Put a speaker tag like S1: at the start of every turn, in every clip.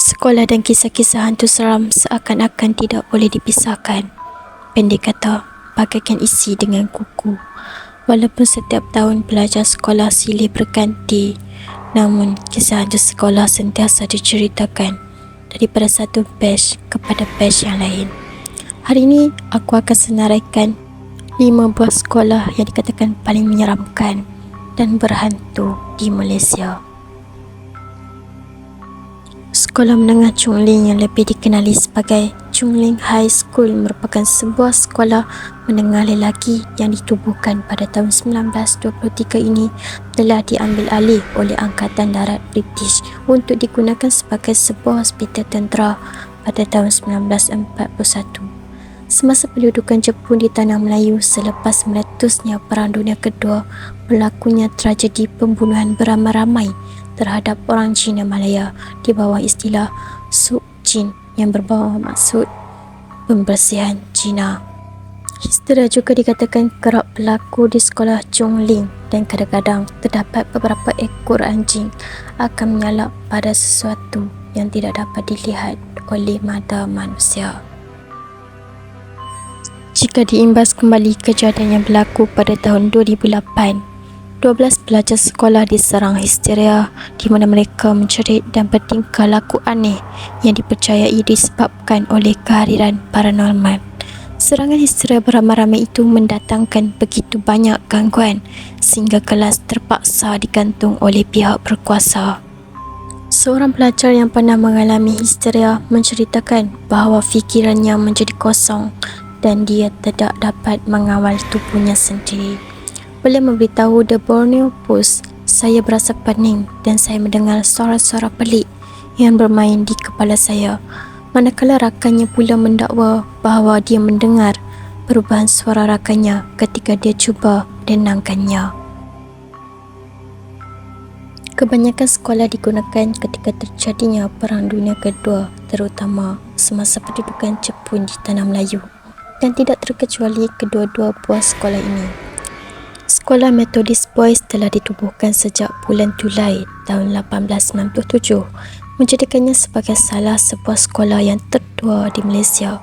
S1: Sekolah dan kisah-kisah hantu seram seakan-akan tidak boleh dipisahkan. Pendek kata, bagaikan isi dengan kuku. Walaupun setiap tahun pelajar sekolah silih berganti, namun kisah hantu sekolah sentiasa diceritakan daripada satu batch kepada batch yang lain. Hari ini aku akan senaraikan 5 buah sekolah yang dikatakan paling menyeramkan dan berhantu di Malaysia. Sekolah Menengah Chung Ling yang lebih dikenali sebagai Chung Ling High School merupakan sebuah sekolah menengah lelaki yang ditubuhkan pada tahun 1923 ini telah diambil alih oleh Angkatan Darat British untuk digunakan sebagai sebuah hospital tentera pada tahun 1941. Semasa pendudukan Jepun di Tanah Melayu selepas meletusnya Perang Dunia Kedua, berlakunya tragedi pembunuhan beramai-ramai terhadap orang Cina Malaya di bawah istilah Suk Chin yang berbawa maksud pembersihan Cina. Histeria juga dikatakan kerap berlaku di sekolah Chung Ling dan kadang-kadang terdapat beberapa ekor anjing akan menyalak pada sesuatu yang tidak dapat dilihat oleh mata manusia. Jika diimbas kembali kejadian yang berlaku pada tahun 2008, 12 pelajar sekolah diserang histeria di mana mereka mencerit dan bertingkah laku aneh yang dipercayai disebabkan oleh kehadiran paranormal. Serangan histeria beramai-ramai itu mendatangkan begitu banyak gangguan sehingga kelas terpaksa digantung oleh pihak berkuasa. Seorang pelajar yang pernah mengalami histeria menceritakan bahawa fikirannya menjadi kosong dan dia tidak dapat mengawal tubuhnya sendiri. Beliau memberitahu The Borneo Post, "Saya berasa pening dan saya mendengar suara-suara pelik yang bermain di kepala saya." Manakala rakannya pula mendakwa bahawa dia mendengar perubahan suara rakannya ketika dia cuba menenangkannya. Kebanyakan sekolah digunakan ketika terjadinya Perang Dunia Kedua, terutama semasa pendudukan Jepun di Tanah Melayu, dan tidak terkecuali kedua-dua buah sekolah ini. Sekolah Methodist Boys telah ditubuhkan sejak bulan Julai tahun 1897, menjadikannya sebagai salah sebuah sekolah yang tertua di Malaysia.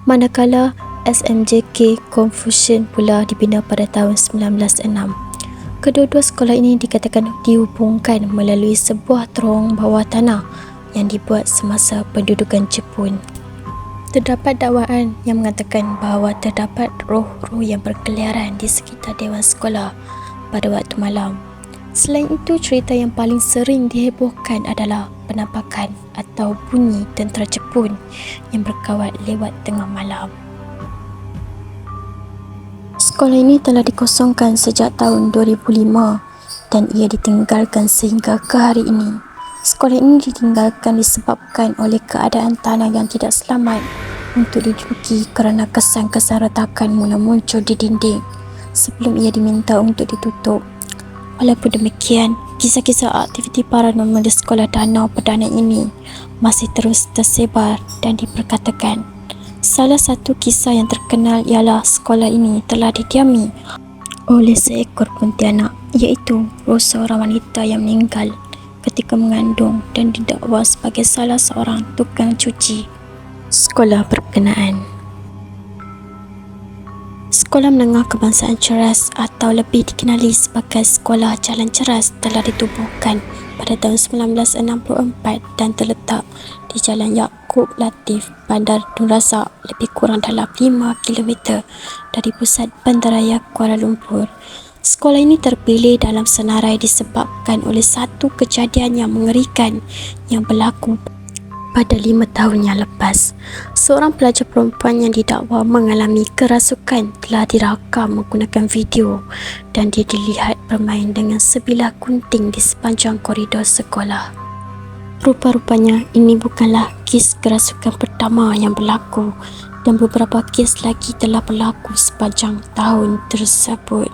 S1: Manakala SMJK Confucian pula dibina pada tahun 1906. Kedua-dua sekolah ini dikatakan dihubungkan melalui sebuah terowong bawah tanah yang dibuat semasa pendudukan Jepun. Terdapat dakwaan yang mengatakan bahawa terdapat roh-roh yang berkeliaran di sekitar dewan sekolah pada waktu malam. Selain itu, cerita yang paling sering dihebohkan adalah penampakan atau bunyi tentera Jepun yang berkawat lewat tengah malam. Sekolah ini telah dikosongkan sejak tahun 2005 dan ia ditinggalkan sehingga ke hari ini. Sekolah ini ditinggalkan disebabkan oleh keadaan tanah yang tidak selamat untuk diduduki kerana kesan-kesan retakan mula muncul di dinding sebelum ia diminta untuk ditutup. Walaupun demikian, kisah-kisah aktiviti paranormal di sekolah danau perdana ini masih terus tersebar dan diperkatakan. Salah satu kisah yang terkenal ialah sekolah ini telah didiami oleh seekor kuntilanak, iaitu roh seorang wanita yang meninggal ketika mengandung dan didakwa sebagai salah seorang tukang cuci sekolah berkenaan. Sekolah Menengah Kebangsaan Ceras atau lebih dikenali sebagai Sekolah Jalan Ceras telah ditubuhkan pada tahun 1964 dan terletak di Jalan Yaakob Latif, Bandar Dun Razak, lebih kurang dalam 5 km dari pusat bandaraya Kuala Lumpur. Sekolah ini terpilih dalam senarai disebabkan oleh satu kejadian yang mengerikan yang berlaku pada 5 tahun yang lepas. Seorang pelajar perempuan yang didakwa mengalami kerasukan telah dirakam menggunakan video dan dia dilihat bermain dengan sebilah gunting di sepanjang koridor sekolah. Rupa-rupanya ini bukanlah kes kerasukan pertama yang berlaku dan beberapa kes lagi telah berlaku sepanjang tahun tersebut.